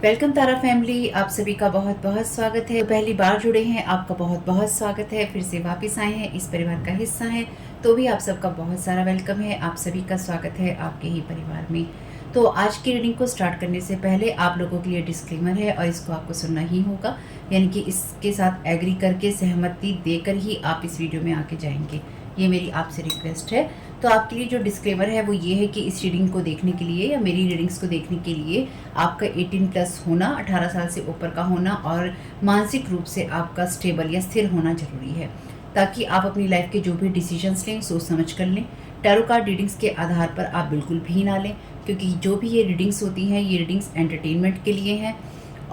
Welcome तारा family, आप सभी का बहुत बहुत स्वागत है। पहली बार जुड़े हैं, आपका बहुत बहुत स्वागत है। फिर से वापस आए हैं, इस परिवार का हिस्सा हैं, तो भी आप सबका बहुत सारा वेलकम है। आप सभी का स्वागत है आपके ही परिवार में। तो आज की रीडिंग को स्टार्ट करने से पहले आप लोगों के लिए डिस्क्लेमर है और इसको आपको सुनना ही होगा, यानी कि इसके साथ एग्री करके सहमति देकर ही आप इस वीडियो में आके जाएंगे। ये मेरी आपसे रिक्वेस्ट है। तो आपके लिए जो डिस्क्लेमर है वो ये है कि इस रीडिंग को देखने के लिए या मेरी रीडिंग्स को देखने के लिए आपका 18+ होना, 18 साल से ऊपर का होना और मानसिक रूप से आपका स्टेबल या स्थिर होना जरूरी है, ताकि आप अपनी लाइफ के जो भी डिसीजंस लें सोच समझ कर लें। टैरो कार्ड रीडिंग्स के आधार पर आप बिल्कुल भी ना लें, क्योंकि जो भी ये रीडिंग्स होती हैं ये रीडिंग्स एंटरटेनमेंट के लिए हैं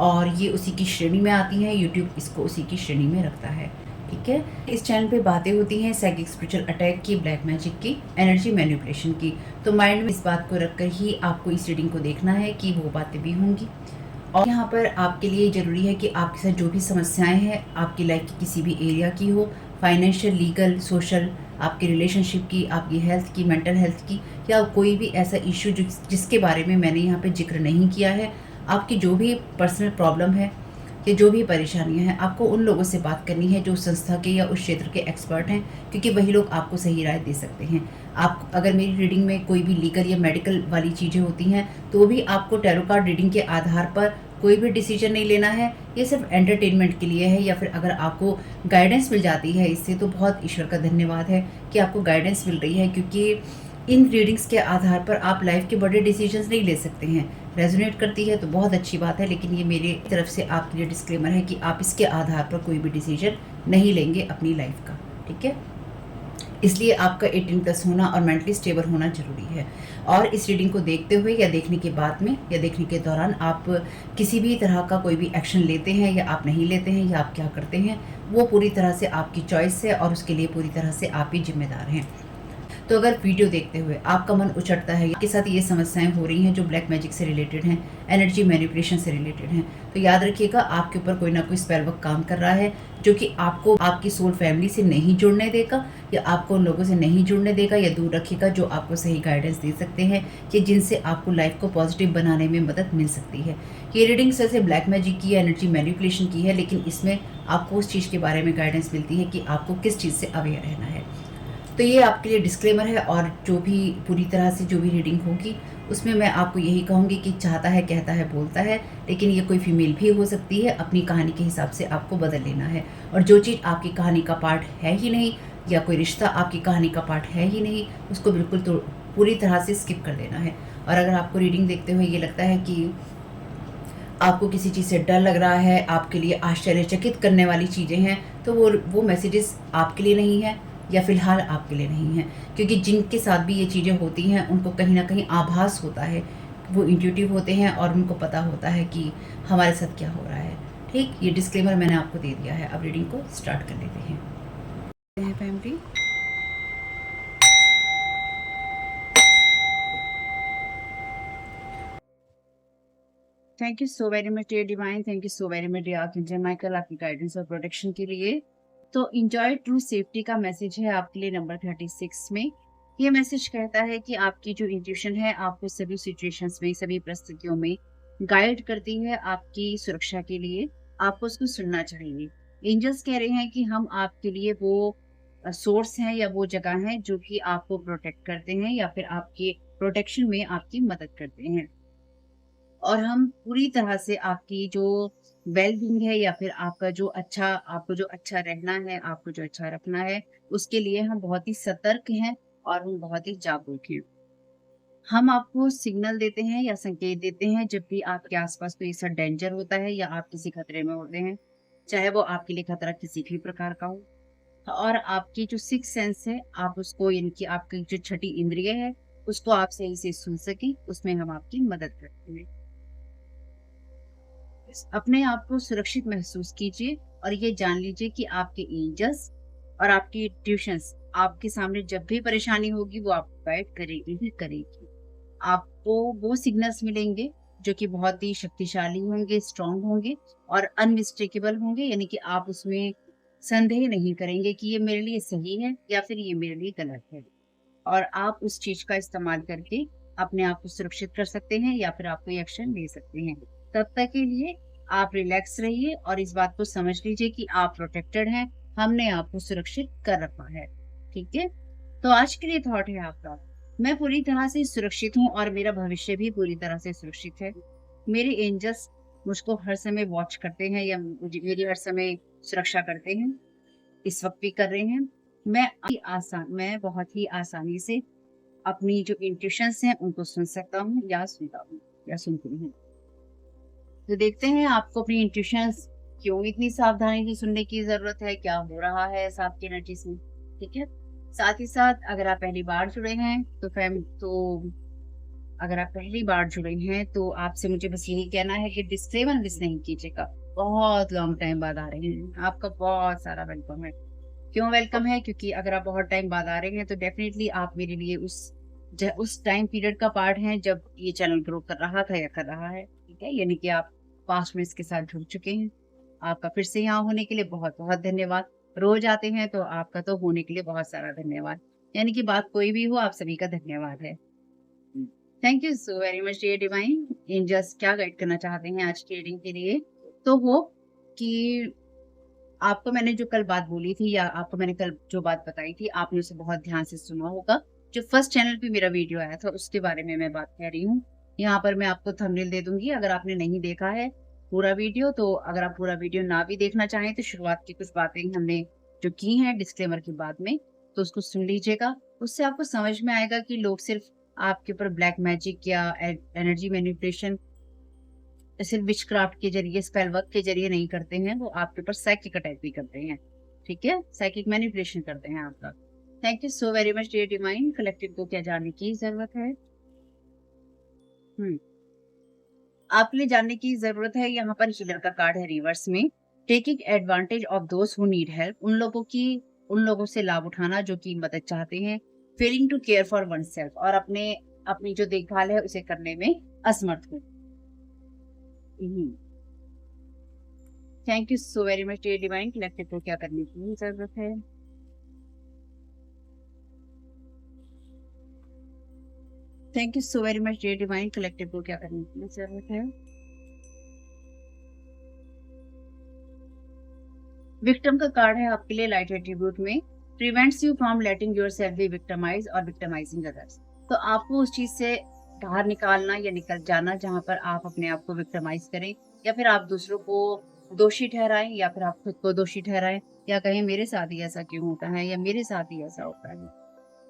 और ये उसी की श्रेणी में आती हैं। यूट्यूब इसको उसी की श्रेणी में रखता है, ठीक है। इस चैनल पे बातें होती हैं साइकिक स्पिरिचुअल अटैक की, ब्लैक मैजिक की, एनर्जी मैनिपुलेशन की। तो माइंड में इस बात को रखकर ही आपको इस रीडिंग को देखना है कि वो बातें भी होंगी। और यहाँ पर आपके लिए ज़रूरी है कि आपके साथ जो भी समस्याएं हैं आपकी लाइफ की किसी भी एरिया की हो, फाइनेंशियल, लीगल, सोशल, आपकी रिलेशनशिप की, आपकी हेल्थ की, मेंटल हेल्थ की, या कोई भी ऐसा इशू जिसके बारे में मैंने यहाँ पे जिक्र नहीं किया है, आपकी जो भी पर्सनल प्रॉब्लम है या जो भी परेशानियां हैं, आपको उन लोगों से बात करनी है जो उस संस्था के या उस क्षेत्र के एक्सपर्ट हैं, क्योंकि वही लोग आपको सही राय दे सकते हैं। आप अगर मेरी रीडिंग में कोई भी लीगल या मेडिकल वाली चीज़ें होती हैं तो भी आपको टैरो कार्ड रीडिंग के आधार पर कोई भी डिसीजन नहीं लेना है। ये सिर्फ एंटरटेनमेंट के लिए है, या फिर अगर आपको गाइडेंस मिल जाती है इससे तो बहुत ईश्वर का धन्यवाद है कि आपको गाइडेंस मिल रही है, क्योंकि इन रीडिंग्स के आधार पर आप लाइफ के बड़े डिसीजंस नहीं ले सकते हैं। रेजोनेट करती है तो बहुत अच्छी बात है, लेकिन ये मेरी तरफ से आपके लिए डिस्क्लेमर है कि आप इसके आधार पर कोई भी डिसीजन नहीं लेंगे अपनी लाइफ का, ठीक है। इसलिए आपका 18+ होना और मेंटली स्टेबल होना जरूरी है। और इस रीडिंग को देखते हुए या देखने के बाद में या देखने के दौरान आप किसी भी तरह का कोई भी एक्शन लेते हैं या आप नहीं लेते हैं या आप क्या करते हैं, वो पूरी तरह से आपकी चॉइस है और उसके लिए पूरी तरह से आप ही जिम्मेदार हैं। तो अगर वीडियो देखते हुए आपका मन उचटता है, आपके साथ ये समस्याएं हो रही हैं जो ब्लैक मैजिक से रिलेटेड हैं, एनर्जी मैनिपुलेशन से रिलेटेड हैं, तो याद रखिएगा आपके ऊपर कोई ना कोई स्पेल वर्क काम कर रहा है, जो कि आपको आपकी सोल फैमिली से नहीं जुड़ने देगा या आपको उन लोगों से नहीं जुड़ने देगा या दूर रखेगा जो आपको सही गाइडेंस दे सकते हैं कि जिनसे आपको लाइफ को पॉजिटिव बनाने में मदद मिल सकती है। ये रीडिंग से ब्लैक मैजिक की, एनर्जी मैनिपुलेशन की है, लेकिन इसमें आपको उस चीज़ के बारे में गाइडेंस मिलती है कि आपको किस चीज़ से अवेयर रहना है। तो ये आपके लिए डिस्क्लेमर है। और जो भी पूरी तरह से जो भी रीडिंग होगी उसमें मैं आपको यही कहूँगी कि चाहता है, कहता है, बोलता है, लेकिन ये कोई फीमेल भी हो सकती है। अपनी कहानी के हिसाब से आपको बदल लेना है, और जो चीज़ आपकी कहानी का पार्ट है ही नहीं या कोई रिश्ता आपकी कहानी का पार्ट है ही नहीं, उसको बिल्कुल तो पूरी तरह से स्किप कर देना है। और अगर आपको रीडिंग देखते हुए ये लगता है कि आपको किसी चीज़ से डर लग रहा है, आपके लिए आश्चर्यचकित करने वाली चीज़ें हैं, तो वो मैसेजेस आपके लिए नहीं है या फिलहाल आपके लिए नहीं है, क्योंकि जिनके साथ भी ये चीज़ें होती हैं उनको कहीं ना कहीं आभास होता है, वो इंट्यूटिव होते हैं और उनको पता होता है कि हमारे साथ क्या हो रहा है। ठीक, ये डिस्क्लेमर मैंने आपको दे दिया है। अब रीडिंग को स्टार्ट कर लेते हैं family. Thank you so very much dear divine, thank you so very much dear archangel Michael, आपकी गाइडेंस और प्रोटेक्शन के लिए। तो इंजॉय ट्रू सेफ्टी का मैसेज है आपके लिए नंबर 36 में। ये मैसेज कहता है कि आपकी जो इंट्यूशन है आपको सभी सिचुएशंस में, सभी परिस्थितियों में गाइड करती है आपकी सुरक्षा के लिए। आपको उसको सुनना चाहिए। एंजल्स कह रहे हैं कि हम आपके लिए वो सोर्स हैं या वो जगह है जो कि आपको प्रोटेक्ट करते हैं या फिर आपके प्रोटेक्शन में आपकी मदद करते हैं। और हम पूरी तरह से आपकी जो वेल बीइंग है या फिर आपका जो अच्छा, आपको जो अच्छा रहना है, आपको जो अच्छा रखना है, उसके लिए हम बहुत ही सतर्क हैं और हम बहुत ही जागरूक हैं। हम आपको सिग्नल देते हैं या संकेत देते हैं जब भी आपके आसपास कोई ऐसा डेंजर होता है या आप किसी खतरे में होते हैं, चाहे वो आपके लिए खतरा किसी भी प्रकार का हो। और आपकी जो सिक्स सेंस है, आप उसको, यानी कि आपकी जो छठी इंद्रिय है, उसको आप सही से सुन सके, उसमें हम आपकी मदद करते हैं। अपने आप को सुरक्षित महसूस कीजिए और ये जान लीजिए कि आपके एंजल्स और आपकी ट्यूशंस आपके सामने जब भी परेशानी होगी वो आपको गाइड करेगी ही करेगी। आपको वो सिग्नल्स मिलेंगे जो कि बहुत ही शक्तिशाली होंगे, स्ट्रांग होंगे और अनमिस्टेकेबल होंगे, यानी कि आप उसमें संदेह नहीं करेंगे कि ये मेरे लिए सही है या फिर ये मेरे लिए गलत है। और आप उस चीज का इस्तेमाल करके अपने आप को सुरक्षित कर सकते हैं या फिर आप कोई एक्शन ले सकते हैं। तब तक के लिए आप रिलैक्स रहिए और इस बात को समझ लीजिए कि आप प्रोटेक्टेड हैं, हमने आपको सुरक्षित कर रखा है। ठीक है? तो आज के लिए थॉट है आपका, मैं पूरी तरह से सुरक्षित हूँ और मेरा भविष्य भी पूरी तरह से सुरक्षित है। मेरे एंजल्स मुझको हर समय वॉच करते हैं या मुझे मेरी हर समय सुरक्षा करते हैं, इस वक़्त भी कर रहे हैं। मैं बहुत ही आसानी से अपनी जो इंट्यूशंस हैं उनको सुन सकता हूँ या सुनता हूँ या सुनती हूँ। तो देखते हैं आपको अपनी इंट्यूशंस क्यों इतनी सावधानी से सुनने की ज़रूरत है, क्या हो रहा है ऐसा आपकी एनर्जीज़ में, ठीक है? साथ ही साथ अगर आप पहली बार जुड़े हैं अगर आप पहली बार जुड़े हैं तो आपसे मुझे बस यही कहना है कि डिस्क्लेमर मिस नहीं कीजिएगा। बहुत लॉन्ग टाइम बाद आ रहे हैं, आपका बहुत सारा वेलकम है। क्यों वेलकम है? क्योंकि अगर आप बहुत टाइम बाद आ रहे हैं तो डेफ़िनेटली आप मेरे लिए उस टाइम पीरियड का पार्ट हैं जब ये चैनल ग्रो कर रहा था या कर रहा है, ठीक है? यानी कि आप पास्ट में इसके साथ जुड़ चुके हैं। आपका फिर से यहाँ होने के लिए बहुत-बहुत धन्यवाद। रोज़ आते हैं तो आपका तो होने के लिए बहुत सारा धन्यवाद। यानी कि बात कोई भी हो, आप सभी का धन्यवाद है। Thank you so very much dear divine. Angels क्या गाइड करना चाहते हैं आज की रीडिंग के लिए? तो होप कि आपको मैंने जो कल बात बोली थी या आपको मैंने कल जो बात बताई थी, आपने उसे बहुत ध्यान से सुना होगा। जो फर्स्ट चैनल पे मेरा वीडियो आया था, उसके बारे में मैं बात कह रही हूँ। यहाँ पर मैं आपको थंबनेल दे दूँगी, अगर आपने नहीं देखा है पूरा वीडियो, तो अगर आप पूरा वीडियो ना भी देखना चाहें, तो शुरुआत की कुछ बातें हमने जो की हैं डिस्क्लेमर के बाद में, तो उसको सुन लीजिएगा। उससे आपको समझ में आएगा कि लोग सिर्फ़ आपके ऊपर ब्लैक मैजिक या एनर्जी मैनिपुलेशन सिर्फ विचक्राफ्ट के ज़रिए, स्पेल वर्क के ज़रिए नहीं करते हैं, वो आपके ऊपर साइकिक अटैक भी करते हैं, ठीक है? साइकिक मैनिपुलेशन करते हैं आपका। Thank you so very much dear divine. Collective को क्या जानने की ज़रूरत है? हुँ, आपके लिए जानने की ज़रूरत है, यहाँ पर हीलर का कार्ड है रिवर्स में। Taking advantage of those who need help, उन लोगों से लाभ उठाना जो कि मदद चाहते हैं। Failing to care for oneself, और अपनी जो देखभाल है उसे करने में असमर्थ हो। हुँ। Thank you so very much dear divine. Collective को क्या करने की ज़रूरत है? Thank you so very much dear divine. Collective को क्या करने की ज़रूरत है? विक्टिम का कार्ड है आपके लिए लाइट एट्रीब्यूट में। Prevents you from letting yourself B victimised और विक्टिमाइजिंग अदर्स। तो आपको उस चीज़ से बाहर निकालना या निकल जाना जहाँ पर आप अपने आप को विक्टिमाइज़ करें या फिर आप दूसरों को दोषी ठहराएँ या फिर आप खुद को दोषी ठहराएँ या कहें मेरे साथ ही ऐसा क्यों होता है या मेरे साथ ही ऐसा होता है।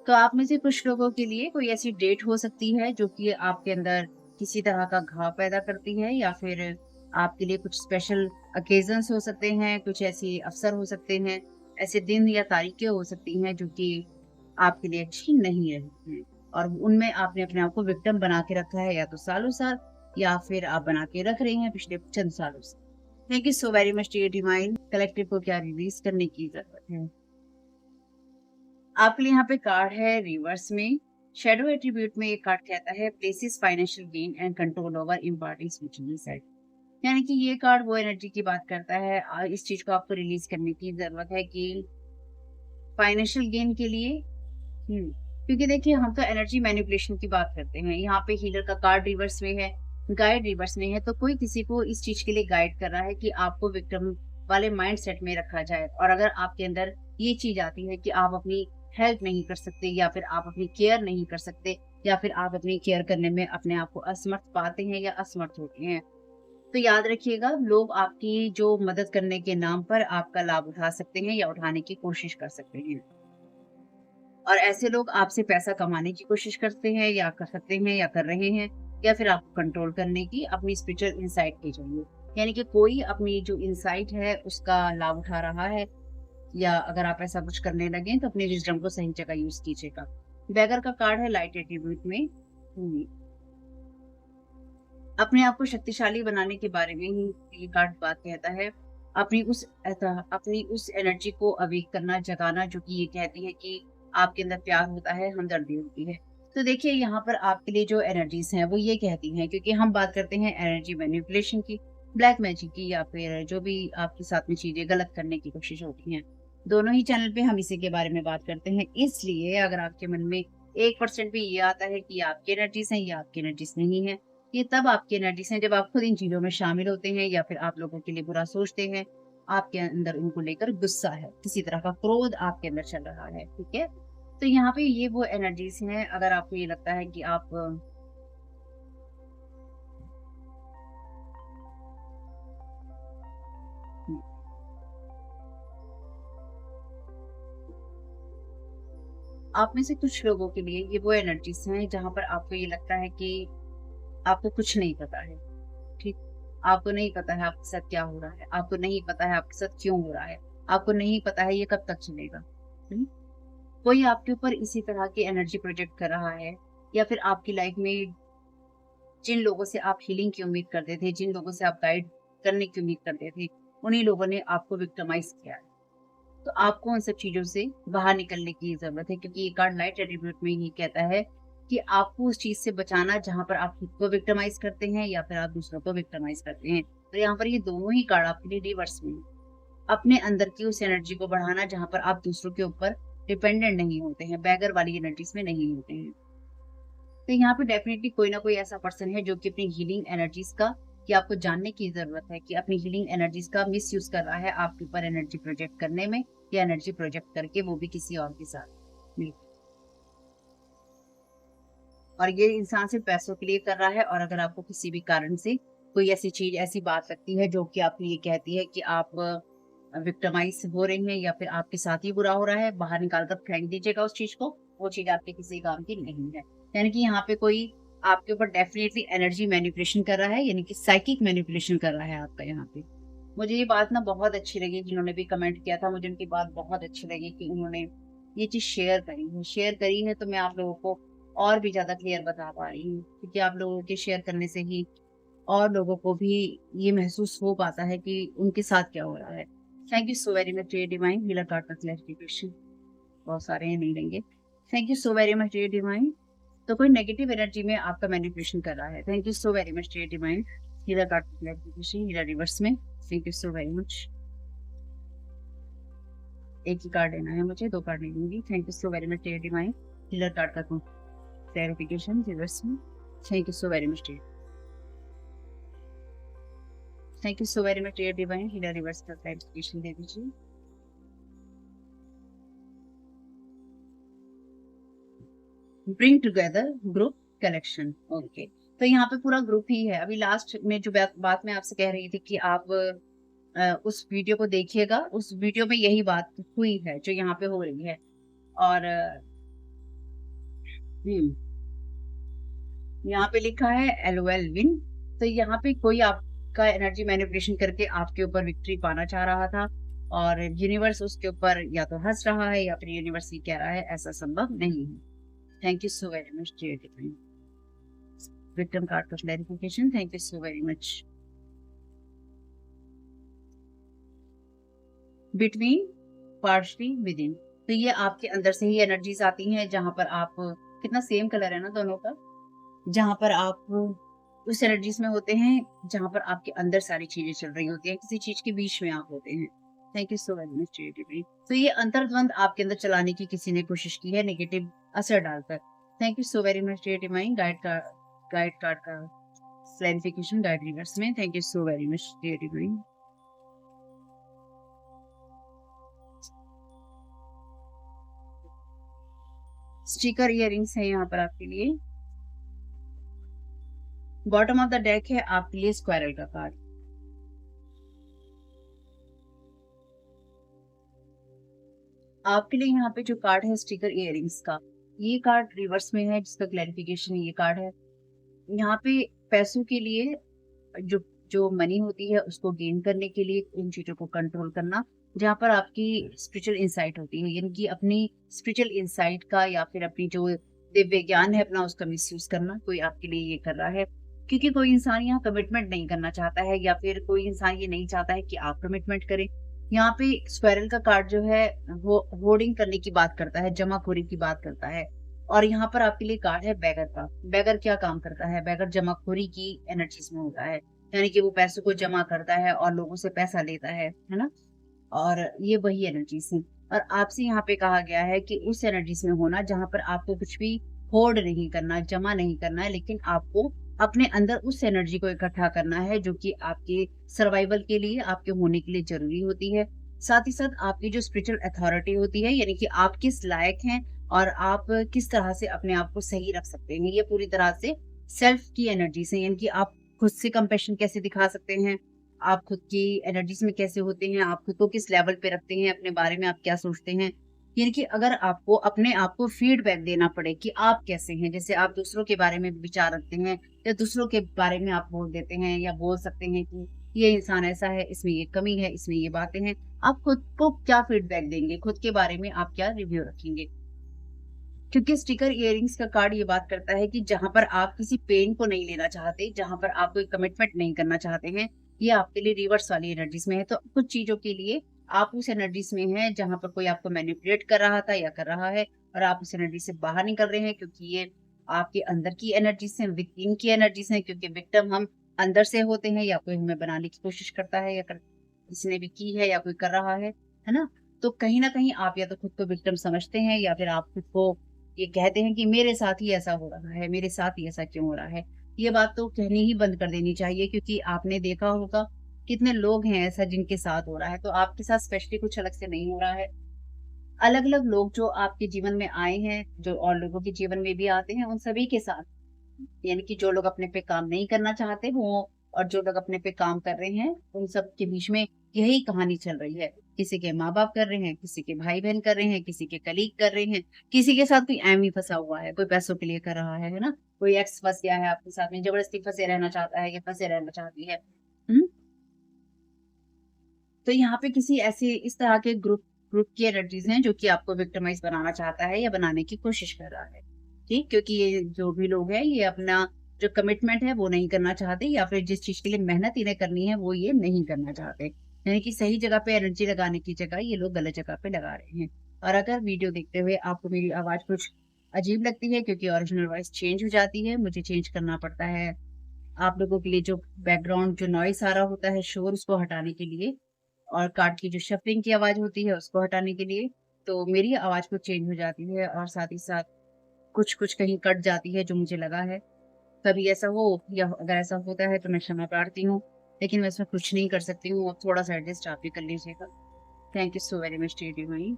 तो आप में से कुछ लोगों के लिए कोई ऐसी डेट हो सकती है जो कि आपके अंदर किसी तरह का घाव पैदा करती है, या फिर आपके लिए कुछ स्पेशल ओकेजन्स हो सकते हैं, कुछ ऐसे अवसर हो सकते हैं, ऐसे दिन या तारीखें हो सकती हैं जो कि आपके लिए अच्छी नहीं रही हैं और उनमें आपने अपने आप को विक्टिम बना के रखा है, या तो सालों साल या फिर आप बना के रख रहे हैं पिछले चंद सालों से। Thank you so very much dear divine. Collective को क्या रिलीज करने की जरूरत है? आपके लिए यहाँ पे कार्ड है रिवर्स में। शैडो एट्रीब्यूट में एक कार्ड कहता है places financial gain and control over imparting spiritual side. यानी कि ये कार्ड वो एनर्जी की बात करता है, इस चीज को आपको रिलीज करने की जरूरत है कि फाइनेंशियल गेन के लिए। क्योंकि देखिए हम तो एनर्जी मैनिपुलेशन की बात करते हैं, यहाँ पे हीलर का कार्ड रिवर्स में है, गाइड रिवर्स में है, तो कोई किसी को इस चीज के लिए गाइड कर रहा है कि आपको विक्टिम वाले माइंड सेट में रखा जाए। और अगर आपके अंदर ये चीज आती है कि आप अपनी हेल्प नहीं कर सकते या फिर आप अपनी केयर नहीं कर सकते या फिर आप अपनी केयर करने में अपने आप को असमर्थ पाते हैं या असमर्थ होते हैं, तो याद रखिएगा लोग आपकी जो मदद करने के नाम पर आपका लाभ उठा सकते हैं या उठाने की कोशिश कर सकते हैं। और ऐसे लोग आपसे पैसा कमाने की कोशिश करते हैं या कर सकते हैं या कर रहे हैं, या फिर आपको कंट्रोल करने की अपनी स्पिरिचुअल इंसाइट के जरिए। यानी कि कोई अपनी जो इंसाइट है उसका लाभ उठा रहा है, या अगर आप ऐसा कुछ करने लगे तो अपनी विजडम को सही जगह यूज कीजिएगा। बैगर का कार्ड है लाइट एट्रीब्यूट में। अपने आप को शक्तिशाली बनाने के बारे में ही ये कार्ड बात कहता है। अपनी उस एनर्जी को अवेक करना, जगाना, जो कि ये कहती है कि आपके अंदर प्यार होता है, हमदर्दी होती है। तो देखिए यहाँ पर आपके लिए जो एनर्जीज हैं वो ये कहती हैं, क्योंकि हम बात करते हैं एनर्जी मैनिपुलेशन की, ब्लैक मैजिक की, या फिर जो भी आपके साथ में चीजें गलत करने की कोशिश होती हैं, दोनों ही चैनल पे हम इसी के बारे में बात करते हैं। इसलिए अगर आपके मन में 1% भी ये आता है कि ये आपकी एनर्जीज हैं या आपकी एनर्जीज नहीं है, ये तब आपकी एनर्जीज हैं जब आप खुद इन चीज़ों में शामिल होते हैं या फिर आप लोगों के लिए बुरा सोचते हैं, आपके अंदर उनको लेकर गुस्सा है, किसी तरह का क्रोध आपके अंदर चल रहा है, ठीक है? तो यहाँ पे ये वो एनर्जीज हैं, अगर आपको ये लगता है कि आप आप में से कुछ लोगों के लिए ये वो एनर्जीज हैं जहाँ पर आपको ये लगता है कि आपको कुछ नहीं पता है, ठीक? आपको नहीं पता है आपके साथ क्या हो रहा है, आपको नहीं पता है आपके साथ क्यों हो रहा है, आपको नहीं पता है ये कब तक चलेगा। हुँ? कोई आपके ऊपर इसी तरह की एनर्जी प्रोजेक्ट कर रहा है या फिर आपकी लाइफ में जिन लोगों से आप हीलिंग की उम्मीद करते थे, जिन लोगों से आप गाइड करने की उम्मीद करते थे, उन्हीं लोगों ने आपको विक्टिमाइज़ किया है। तो आपको उन सब चीज़ों से बाहर निकलने की ज़रूरत है, क्योंकि ये कार्ड लाइट एट्रिब्यूट में ये कहता है कि आपको उस चीज़ से बचाना जहाँ पर आप खुद को विक्टिमाइज़ करते हैं या फिर आप दूसरों को विक्टिमाइज़ करते हैं। तो यहाँ पर ये दोनों ही कार्ड आपके लिए रिवर्स में हैं। अपने अंदर की उस एनर्जी को बढ़ाना जहाँ पर आप दूसरों के ऊपर डिपेंडेंट नहीं होते हैं, बैगर वाली एनर्जीज़ में नहीं होते हैं। तो यहाँ पे डेफ़िनेटली कोई ना कोई ऐसा पर्सन है जो कि अपनी हीलिंग एनर्जीज़ का, ये आपको जानने की ज़रूरत है कि अपनी हीलिंग एनर्जीज़ का मिसयूज़ कर रहा है आपके ऊपर एनर्जी प्रोजेक्ट करने में, या एनर्जी प्रोजेक्ट करके वो भी किसी और के साथ। और ये इंसान सिर्फ़ पैसों के लिए कर रहा है, और अगर आपको किसी भी कारण से कोई ऐसी चीज़, ऐसी बात लगती है जो कि आपको ये कहती है कि आप विक्टिमाइज़ हो रही हैं या फिर आपके साथ ही बुरा हो रहा है, बाहर निकाल कर फेंक दीजिएगा उस चीज़ को, वो चीज़ आपके किसी काम की नहीं है। यानी कि यहाँ पे कोई आपके ऊपर डेफ़िनिटली एनर्जी मैनिपुलेशन कर रहा है, यानी कि साइकिक मैनिपुलेशन कर रहा है आपका यहाँ पे। मुझे ये बात ना बहुत अच्छी लगी, जिन्होंने भी कमेंट किया था, मुझे उनकी बात बहुत अच्छी लगी कि उन्होंने ये चीज़ शेयर करी है। शेयर करी है तो मैं आप लोगों को और भी ज़्यादा क्लियर बता पा रही हूँ, क्योंकि आप लोगों के शेयर करने से ही और लोगों को भी ये महसूस हो पाता है कि उनके साथ क्या हो रहा है। Thank you so very much dear divine, healer card का क्लैरिफिकेशन बहुत सारे हैं, नहीं लेंगे। Thank you so very much dear divine. तो कोई नेगेटिव एनर्जी में आपका मैनिपुलेशन कर रहा है। Thank you so very much dear divine, healer card का क्लैरिफिकेशन, हीलर रिवर्स में। Thank you so very much. एक ही कार्ड लेना है मुझे, 2 कार्ड नहीं लूँगी। Thank you so very much dear divine, healer card का क्लैरिफिकेशन रिवर्स में। Thank you so very much dear. Thank you so very much dear divine, healer reverse का क्लैरिफिकेशन दे दीजिए। Bring together group collection, okay. तो यहाँ पे पूरा group ही है। अभी लास्ट में जो बात मैं आपसे कह रही थी कि आप उस वीडियो को देखिएगा, उस वीडियो में यही बात हुई है जो यहाँ पे हो रही है। और यहाँ पे लिखा है एलओएल विन। तो यहाँ पे कोई आपका एनर्जी मैनिपुलेशन करके आपके ऊपर विक्ट्री पाना चाह रहा था, और यूनिवर्स उसके ऊपर या तो हंस रहा है या फिर यूनिवर्स ये कह रहा है ऐसा संभव नहीं है। Thank you so very much dear divine. Victim card का clarification, thank you so very much. Between, partially, within. तो ये आपके अंदर से ही एनर्जीज आती हैं जहां पर आप, कितना सेम कलर है ना दोनों का, जहां पर आप उस एनर्जीज में होते हैं जहां पर आपके अंदर सारी चीजें चल रही होती हैं, किसी चीज के बीच में आप होते हैं। Thank you so very much dear divine. तो ये अंतर्द्वंद आपके अंदर चलाने की किसी ने कोशिश की है, नेगेटिव असर डालकर। Thank you so very much dear divine, guide card का क्लैरिफिकेशन, गाइड रिवर्स में। Thank you so very much dear divine. Sticker earrings है यहाँ पर आपके लिए। बॉटम ऑफ द डेक है आपके लिए स्क्वायरल का कार्ड। आपके लिए यहाँ पे जो कार्ड है स्टिकर इयररिंग्स का, ये कार्ड रिवर्स में है, जिसका क्लैरिफिकेशन ये कार्ड है। यहाँ पे पैसों के लिए, जो जो मनी होती है उसको गेन करने के लिए उन चीजों को कंट्रोल करना, जहाँ पर आपकी स्पिरिचुअल इंसाइट होती है, यानी कि अपनी स्पिरिचुअल इंसाइट का या फिर अपनी जो दिव्य ज्ञान है अपना, उसका मिसयूज करना कोई आपके लिए ये कर रहा है। क्योंकि कोई इंसान यहाँ कमिटमेंट नहीं करना चाहता है, या फिर कोई इंसान ये नहीं चाहता है कि आप कमिटमेंट करें। यहाँ पे स्क्वायरल का कार्ड जो है वो होर्डिंग करने की बात करता है, जमाखोरी की बात करता है। और यहाँ पर आपके लिए कार्ड है बैगर का। बैगर क्या काम करता है? बैगर जमाखोरी की एनर्जीज में होता है, यानी कि वो पैसों को जमा करता है और लोगों से पैसा लेता है ना? और ये वही एनर्जीज है। और आपसे यहाँ पे कहा गया है कि उस एनर्जीज में होना जहाँ पर आपको कुछ भी होर्ड नहीं करना, जमा नहीं करना है, लेकिन आपको अपने अंदर उस एनर्जी को इकट्ठा करना है जो कि आपके सर्वाइवल के लिए, आपके होने के लिए ज़रूरी होती है। साथ ही साथ आपकी जो स्पिरिचुअल अथॉरिटी होती है, यानी कि आप किस लायक हैं और आप किस तरह से अपने आप को सही रख सकते हैं। ये पूरी तरह से सेल्फ की एनर्जी से, यानी कि आप खुद से कंपैशन कैसे दिखा सकते हैं, आप खुद की एनर्जीज़ में कैसे होते हैं, आप खुद को किस लेवल पे रखते हैं, अपने बारे में आप क्या सोचते हैं। यानी कि अगर आपको अपने आप को फीडबैक देना पड़े कि आप कैसे हैं, जैसे आप दूसरों के बारे में विचार रखते हैं या दूसरों के बारे में आप बोल देते हैं या बोल सकते हैं कि ये इंसान ऐसा है, इसमें ये कमी है, इसमें ये बातें हैं। आप खुद को क्या फीडबैक देंगे? खुद के बारे में आप क्या रिव्यू रखेंगे? क्योंकि स्टिकर इयररिंग्स का कार्ड ये बात करता है कि जहाँ पर आप किसी पेन को नहीं लेना चाहते, जहाँ पर आप कोई कमिटमेंट नहीं करना चाहते हैं, ये आपके लिए रिवर्स वाली एनर्जीज़ में है। तो कुछ चीज़ों के लिए आप उस एनर्जीज़ में हैं जहाँ पर कोई आपको मैनिपुलेट कर रहा था या कर रहा है और आप उस एनर्जी से बाहर निकल रहे हैं, क्योंकि ये आपके अंदर की एनर्जीज़ हैं, विक्टिम की एनर्जीज़ हैं, क्योंकि विक्टिम हम अंदर से होते हैं या कोई हमें बनाने की कोशिश करता है या किसी ने भी की है या कोई कर रहा है ना? तो कहीं न कहीं आप या तो खुद को विक्टिम समझते हैं या फिर आप खुद को ये कहते हैं कि मेरे साथ ही ऐसा हो रहा है, मेरे साथ ही ऐसा क्यों हो रहा है? ये बात तो कहनी ही बंद कर देनी चाहिए, क्योंकि आपने देखा होगा कितने लोग हैं ऐसा जिनके साथ हो रहा है, तो आपके साथ स्पेशली कुछ अलग से नहीं हो रहा है। अलग-अलग लोग जो आपके जीवन में आए हैं, जो और लोगों के जीवन में भी आते हैं, उन सभी के साथ, यानी कि जो लोग अपने पे काम नहीं करना चाहते वो और जो लोग अपने पे काम कर रहे हैं, उन सब के बीच में यही कहानी चल रही है। किसी के माँ-बाप कर रहे हैं, किसी के भाई-बहन कर रहे हैं, किसी के कलीग कर रहे हैं, किसी के साथ कोई एमी फँसा हुआ है, कोई पैसों के लिए कर रहा है ना? कोई एक्स फँस गया है आपके साथ में, ज़बरदस्ती फँसे रहना चाहता है या फँसे रहना चाहती है। हुँ? तो यहाँ पे किसी ऐसे इस तरह के ग्रुप की एनर्जीज़ हैं जो कि आपको विक्टिमाइज़ बनाना चाहता है या बनाने की कोशिश कर रहा है। ठीक? क्योंकि ये जो भी लोग हैं ये अपना जो कमिटमेंट है वो नहीं करना चाहते या फिर जिस चीज़ के लिए मेहनत इन्हें करनी है वो ये नहीं करना चाहते। यानी कि सही जगह पे एनर्जी लगाने की जगह ये लोग गलत जगह पे लगा रहे हैं। और अगर वीडियो देखते हुए आपको मेरी आवाज़ कुछ अजीब लगती है क्योंकि ओरिजिनल वॉइस चेंज हो जाती है, मुझे चेंज करना पड़ता है आप लोगों के लिए जो बैकग्राउंड जो नॉइज़ आ रहा होता है शोर उसको हटाने के लिए और कार्ड की जो शफलिंग की आवाज़ होती है उसको हटाने के लिए, तो मेरी आवाज़ कुछ चेंज हो जाती है और साथ ही साथ कुछ-कुछ कहीं कट जाती है जो मुझे लगा है। कभी ऐसा हो या अगर ऐसा होता है तो मैं क्षमा प्रार्थी हूँ, लेकिन मैं इसमें कुछ नहीं कर सकती हूँ, अब थोड़ा-सा एडजस्ट आप भी कर लीजिएगा। Thank you so very much to everyone.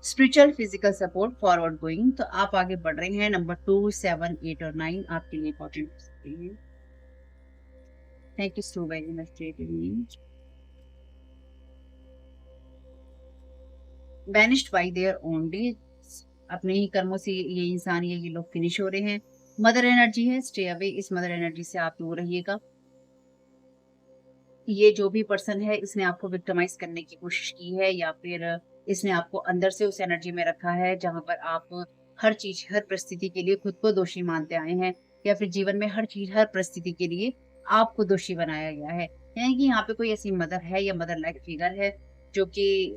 Spiritual physical support forward going, तो आप आगे बढ़ रहे हैं। नंबर 2, 7, 8 और 9 आपके लिए इम्पोर्टेंट हो सकते हैं। Thank you so very much to everyone. Banished by their own deeds, अपने ही कर्मों से ये इंसान ये लोग फिनिश हो रहे हैं। मदर एनर्जी है, स्टे अवे, इस मदर एनर्जी से आप दूर रहिएगा। ये जो भी पर्सन है इसने आपको विक्टिमाइज़ करने की कोशिश की है या फिर इसने आपको अंदर से उस एनर्जी में रखा है जहाँ पर आप हर चीज़, हर परिस्थिति के लिए खुद को दोषी मानते आए हैं या फिर जीवन में हर चीज़, हर परिस्थिति के लिए आपको दोषी बनाया गया है। यानी कि यहाँ पे कोई ऐसी मदर है या मदर लाइक फिगर है जो कि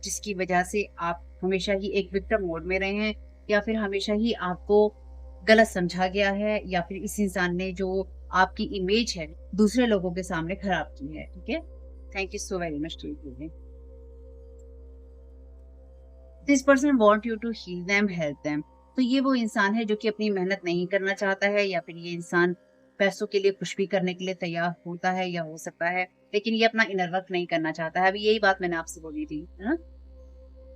जिसकी वजह से आप हमेशा ही एक विक्टिम मोड में रहे हैं या फिर हमेशा ही आपको गलत समझा गया है या फिर इस इंसान ने जो आपकी इमेज है दूसरे लोगों के सामने खराब की है। ठीक है? Thank you so very much to you. This person want you to heal them, help them. तो ये वो इंसान है जो कि अपनी मेहनत नहीं करना चाहता है या फिर ये इंसान पैसों के लिए कुछ भी करने के लिए तैयार होता है या हो सकता है, लेकिन ये अपना इनर वर्क नहीं करना चाहता है। अभी यही बात मैंने आपसे बोली थी, है ना?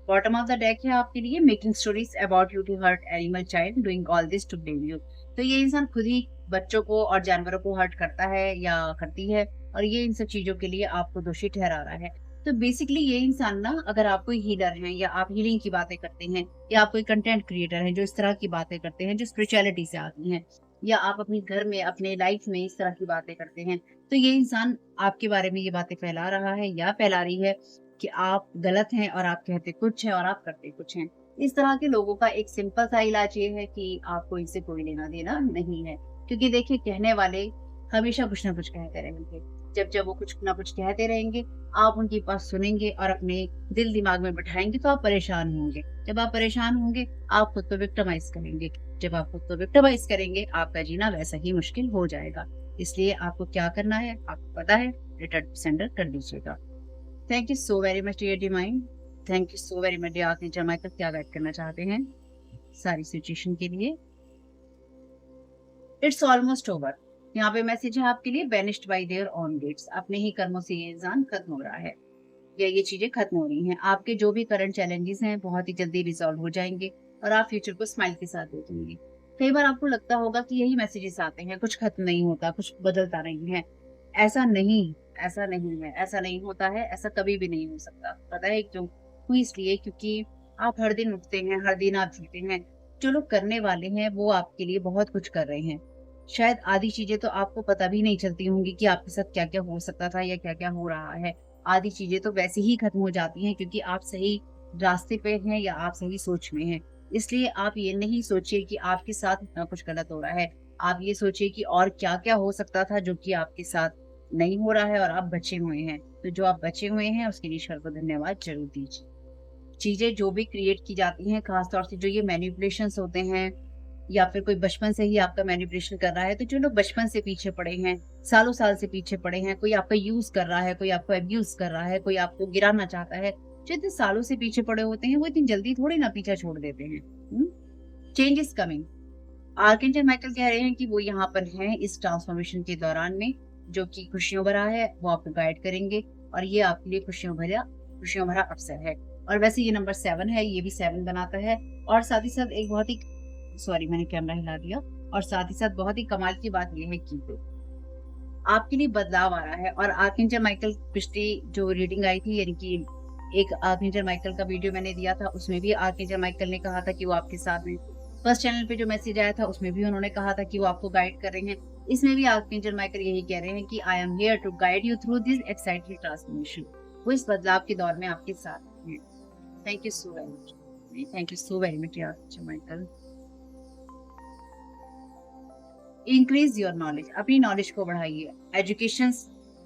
बॉटम ऑफ द डेक है आपके लिए, making stories about you to hurt animal child, doing all this to blame you. तो ये इंसान खुद ही बच्चों को और जानवरों को हर्ट करता है या करती है और ये इन सब चीजों के लिए आपको दोषी ठहरा रहा है। तो बेसिकली ये इंसान ना, अगर आप कोई हीलर हैं या आप हीलिंग की बातें करते हैं या आप कोई कंटेंट क्रिएटर हैं जो इस तरह की बातें करते हैं जो स्पिरिचुअलिटी से आती हैं या आप अपने घर में अपने लाइफ में इस तरह की बातें करते हैं, तो ये इंसान आपके बारे में ये बातें फैला रहा है या फैला रही है कि आप गलत हैं और आप कहते कुछ हैं और आप करते कुछ हैं। इस तरह के लोगों का एक सिंपल सा इलाज ये है कि आपको इनसे कोई लेना-देना नहीं है। क्योंकि देखिए कहने वाले हमेशा कुछ ना कुछ कहते रहेंगे। जब वो कुछ ना कुछ कहते रहेंगे, आप उनकी बात सुनेंगे और अपने दिल-दिमाग में बिठाएँगे तो आप परेशान होंगे। जब आप परेशान होंगे, आप खुद को विक्टिमाइज़ करेंगे। जब आप खुद को विक्टिमाइज़ करेंगे, आपका जीना वैसा ही मुश्किल हो जाएगा। इसलिए आपको क्या करना है, आपको पता है, रिटर्न टू सेंडर कर दीजिएगा। Thank you so very much dear divine. Thank you so very much dear archangel Michael, क्या गाइड करना चाहते हैं सारी सिचुएशन के लिए। It's almost over. यहाँ पे मैसेज है आपके लिए, banished by their own deeds. अपने ही कर्मों से ये इंसान खत्म हो रहा है या ये चीजें खत्म हो रही हैं। आपके जो भी करंट चैलेंजेस हैं बहुत ही जल्दी रिजॉल्व हो जाएंगे और आप फ्यूचर को स्माइल के साथ देखेंगे। कई बार आपको लगता होगा कि यही मैसेजेस आते हैं, कुछ खत्म नहीं होता, कुछ बदलता नहीं है। ऐसा नहीं, ऐसा नहीं है, ऐसा नहीं होता है, ऐसा कभी भी नहीं हो सकता। पता है क्यों? वो इसलिए क्योंकि आप हर दिन उठते हैं, हर दिन आप जीते हैं। जो लोग करने वाले हैं वो आपके लिए बहुत कुछ कर रहे हैं। शायद आधी चीजें तो आपको पता भी नहीं चलती होंगी कि आपके साथ क्या क्या हो सकता था या क्या क्या हो रहा है। आधी चीजें तो वैसे ही खत्म हो जाती हैं क्योंकि आप सही रास्ते पे हैं या आप सही सोच में हैं। इसलिए आप ये नहीं सोचिए कि आपके साथ इतना कुछ गलत हो रहा है। आप ये सोचिए कि और क्या क्या हो सकता था जो कि आपके साथ नहीं हो रहा है और आप बचे हुए हैं। तो जो आप बचे हुए हैं उसके लिए ईश्वर को धन्यवाद जरूर दीजिए। चीजें जो भी क्रिएट की जाती हैं, खासतौर से जो ये मैनिपुलेशंस होते हैं या फिर कोई बचपन से ही आपका मैनिपुलेशन कर रहा है, तो जो लोग बचपन से पीछे पड़े हैं, सालों साल से पीछे पड़े हैं, कोई आपका यूज कर रहा है, कोई आपको अब्यूज कर रहा है, कोई आपको गिराना चाहता है, जो इतने सालों से पीछे पड़े होते हैं वो इतनी जल्दी थोड़ी ना पीछा छोड़ देते हैं। Change is coming. Archangel Michael कह रहे हैं कि वो यहाँ पर हैं इस ट्रांसफॉर्मेशन के दौरान में, जो कि खुशियों भरा है। वो आपको गाइड करेंगे और ये आपके लिए खुशियों भरा अवसर है। और वैसे ये नंबर 7 है, ये भी 7 बनाता है। और साथ ही साथ एक बहुत ही, सॉरी मैंने कैमरा हिला दिया। और साथ ही साथ बहुत ही कमाल की बात यह है कि आपके लिए बदलाव आ रहा है। और आर्कएंजल माइकल पिछली जो रीडिंग आई थी, यानी कि एक आर्कएंजल माइकल का वीडियो मैंने दिया था, उसमें भी आर्कएंजल माइकल ने कहा था कि वो आपके साथ हैं। फर्स्ट चैनल पे जो मैसेज आया था उसमें भी उन्होंने कहा था कि वो आपको गाइड कर रहे हैं। इसमें भी आर्कएंजल माइकल यही कह रहे हैं कि I am here to guide you through this exciting transformation. वो इस बदलाव के दौर में आपके साथ हैं। Thank you so very much, thank you so very much archangel Michael. Increase your knowledge, अपनी नॉलेज को बढ़ाइए।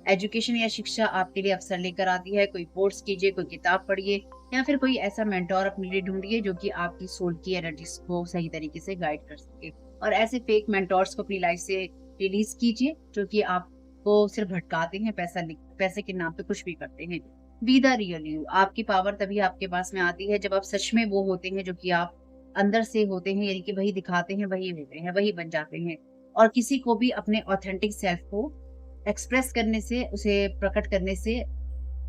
एजुकेशन या शिक्षा आपके लिए अवसर लेकर आती है। कोई कोर्स कीजिए, कोई किताब पढ़िए या फिर कोई ऐसा मेंटोर अपने लिए ढूंढिए जो कि आपकी सोल की एनर्जीज को सही तरीके से गाइड कर सके। और ऐसे फेक मेंटोर्स को अपनी लाइफ से रिलीज कीजिए जो कि आपको सिर्फ भटकाते हैं, पैसे के नाम पे कुछ भी करते हैं। Be the real you. आपकी पावर तभी आपके पास में आती है जब आप सच में वो होते हैं जो कि आप अंदर से होते हैं, यानी कि वही दिखाते हैं, वही होते हैं, वही बन जाते हैं। और किसी को भी अपने ऑथेंटिक सेल्फ को एक्सप्रेस करने से, उसे प्रकट करने से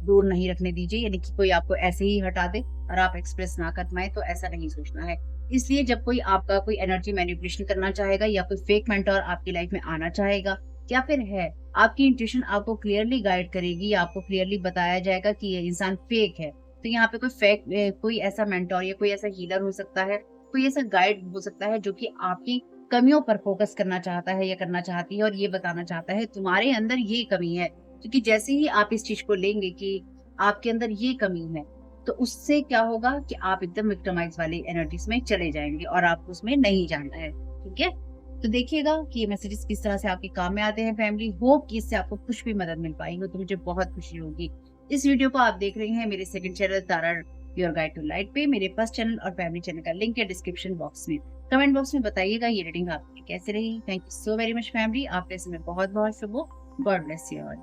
दूर नहीं रखने दीजिए। यानी कि कोई आपको ऐसे ही हटा दे और आप एक्सप्रेस ना कर पाए, तो ऐसा नहीं सोचना है। इसलिए जब कोई आपका कोई एनर्जी मैनिपुलेशन करना चाहेगा या कोई फेक मेंटर आपकी लाइफ में आना चाहेगा या फिर है, आपकी इंट्यूशन आपको क्लियरली गाइड करेगी या आपको क्लियरली बताया जाएगा कि ये इंसान फेक है। तो यहाँ पे कोई ऐसा मेंटर या कोई ऐसा हीलर हो सकता है, कोई ऐसा गाइड हो सकता है जो कि आपकी कमियों पर फोकस करना चाहता है या करना चाहती है और ये बताना चाहता है तुम्हारे अंदर ये कमी है। क्योंकि जैसे ही आप इस चीज को लेंगे कि आपके अंदर ये कमी है, तो उससे क्या होगा कि आप एकदम विक्टिमाइज वाली एनर्जीज में चले जाएंगे और आपको उसमें नहीं जाना है। ठीक है, तो देखिएगा कि ये मैसेजेस किस तरह से आपके काम में आते हैं। फैमिली होप कि इससे आपको कुछ भी मदद मिल पाई हो, तो मुझे बहुत खुशी होगी। इस वीडियो को आप देख रहे हैं मेरे second channel Tara your guide to light पे। मेरे फर्स्ट चैनल और फैमिली चैनल का लिंक है डिस्क्रिप्शन बॉक्स में। कमेंट बॉक्स में बताइएगा ये रीडिंग आपकी कैसे रही। Thank you so very much family, आपके समय बहुत बहुत शुभ हो। God bless you all.